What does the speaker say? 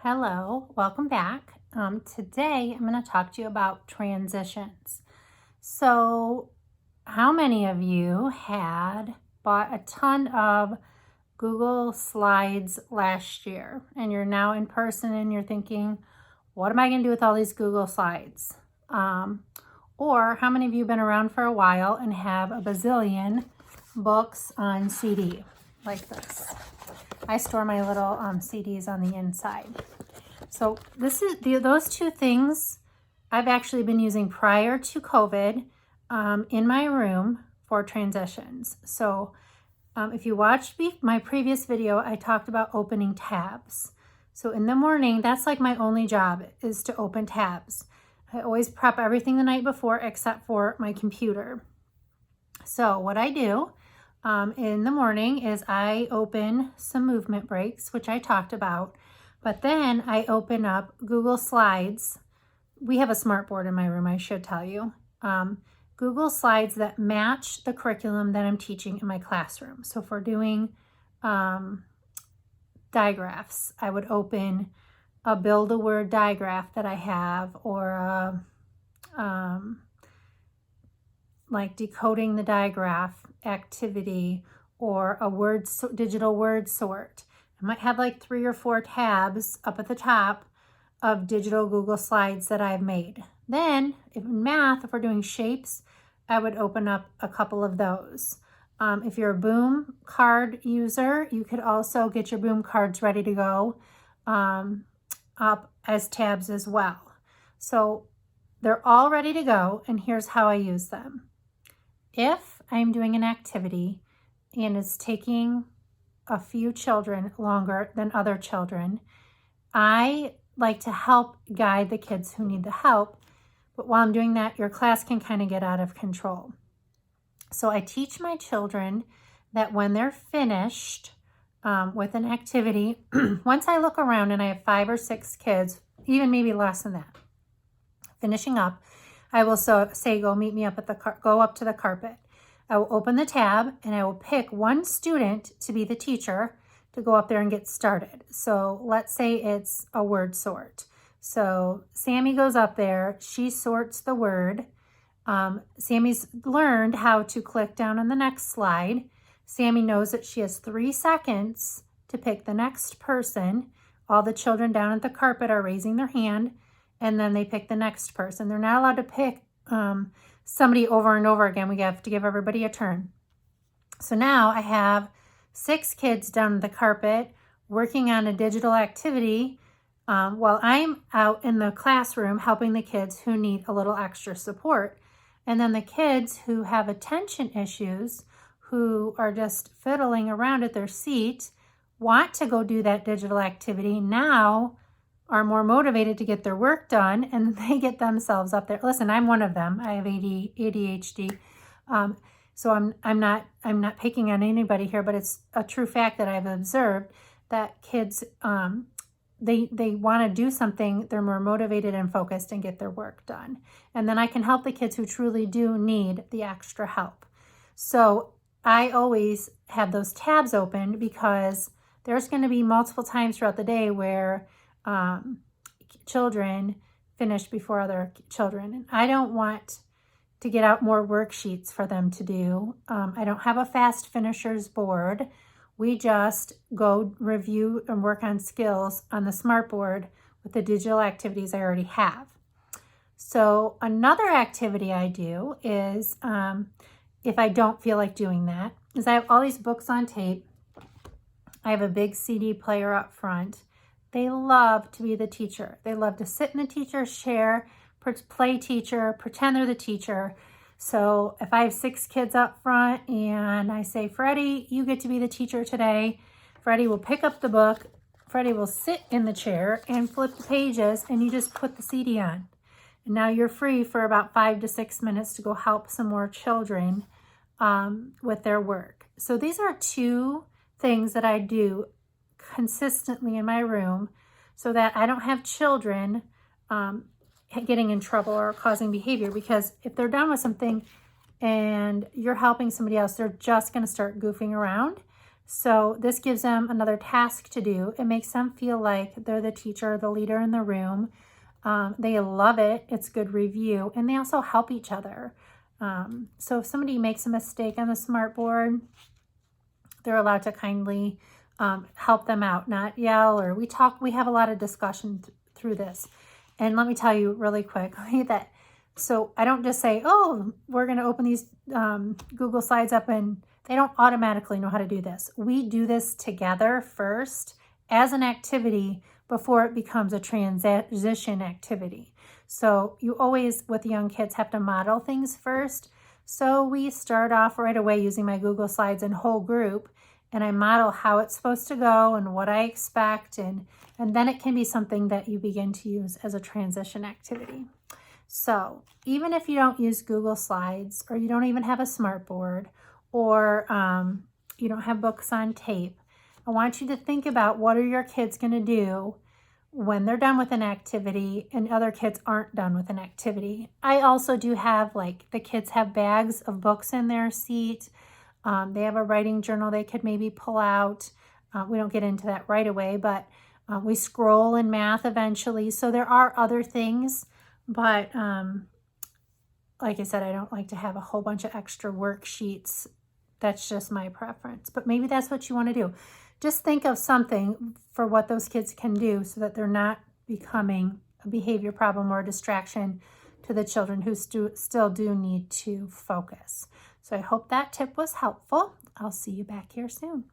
Hello, welcome back. Today I'm going to talk to you about transitions. So, how many of you had bought a ton of Google Slides last year and you're now in person and you're thinking, what am I going to do with all these Google Slides? Or how many of you have been around for a while and have a bazillion books on CD like this? I store my little CDs on the inside. So those two things I've actually been using prior to COVID in my room for transitions. So if you watched my previous video, I talked about opening tabs. So in the morning, that's like my only job is to open tabs. I always prep everything the night before except for my computer. So what I do in the morning is I open some movement breaks, which I talked about, but then I open up Google Slides. We have a smart board in my room, I should tell you. Google Slides that match the curriculum that I'm teaching in my classroom. So if we're doing digraphs, I would open a Build-A-Word digraph that I have, or like decoding the digraph activity, or a digital word sort. I might have like 3 or 4 tabs up at the top of digital Google Slides that I've made. Then in math, if we're doing shapes, I would open up a couple of those. If you're a Boom card user, you could also get your Boom cards ready to go up as tabs as well. So they're all ready to go, and here's how I use them. If I'm doing an activity and it's taking a few children longer than other children, I like to help guide the kids who need the help. But while I'm doing that, your class can kind of get out of control. So I teach my children that when they're finished with an activity, once I look around and I have 5 or 6 kids, even maybe less than that, finishing up, I will say, go meet me up at go up to the carpet. I will open the tab and I will pick one student to be the teacher to go up there and get started. So let's say it's a word sort. So Sammy goes up there, she sorts the word. Sammy's learned how to click down on the next slide. Sammy knows that she has 3 seconds to pick the next person. All the children down at the carpet are raising their hand, and then they pick the next person. They're not allowed to pick somebody over and over again. We have to give everybody a turn. So now I have 6 kids down the carpet working on a digital activity while I'm out in the classroom helping the kids who need a little extra support. And then the kids who have attention issues, who are just fiddling around at their seat, want to go do that digital activity now, are more motivated to get their work done, and they get themselves up there. Listen, I'm one of them. I have ADHD. So I'm not picking on anybody here, but it's a true fact that I've observed that kids, they want to do something, they're more motivated and focused and get their work done. And then I can help the kids who truly do need the extra help. So I always have those tabs open because there's going to be multiple times throughout the day where children finish before other children. And I don't want to get out more worksheets for them to do. I don't have a fast finishers board. We just go review and work on skills on the smart board with the digital activities I already have. So another activity I do is, if I don't feel like doing that, is I have all these books on tape. I have a big CD player up front. They love to be the teacher. They love to sit in the teacher's chair, play teacher, pretend they're the teacher. So if I have 6 kids up front and I say, Freddie, you get to be the teacher today, Freddie will pick up the book. Freddie will sit in the chair and flip the pages, and you just put the CD on. And now you're free for about 5 to 6 minutes to go help some more children with their work. So these are 2 things that I do consistently in my room so that I don't have children getting in trouble or causing behavior, because if they're done with something and you're helping somebody else, they're just going to start goofing around. So this gives them another task to do. It makes them feel like they're the teacher, the leader in the room. They love it. It's good review. And they also help each other. So if somebody makes a mistake on the smartboard, they're allowed to kindly help them out, not yell, or we have a lot of discussion through this. And let me tell you really quick that, so I don't just say, oh, we're going to open these Google Slides up, and they don't automatically know how to do this. We do this together first as an activity before it becomes a transition activity. So you always, with young kids, have to model things first. So we start off right away using my Google Slides in whole group, and I model how it's supposed to go and what I expect, and then it can be something that you begin to use as a transition activity. So even if you don't use Google Slides, or you don't even have a smartboard, or you don't have books on tape, I want you to think about, what are your kids going to do when they're done with an activity and other kids aren't done with an activity. I also do have, like, the kids have bags of books in their seat. They have a writing journal they could maybe pull out. We don't get into that right away, but we scroll in math eventually. So there are other things, but like I said, I don't like to have a whole bunch of extra worksheets. That's just my preference, but maybe that's what you want to do. Just think of something for what those kids can do so that they're not becoming a behavior problem or a distraction to the children who still do need to focus. So I hope that tip was helpful. I'll see you back here soon.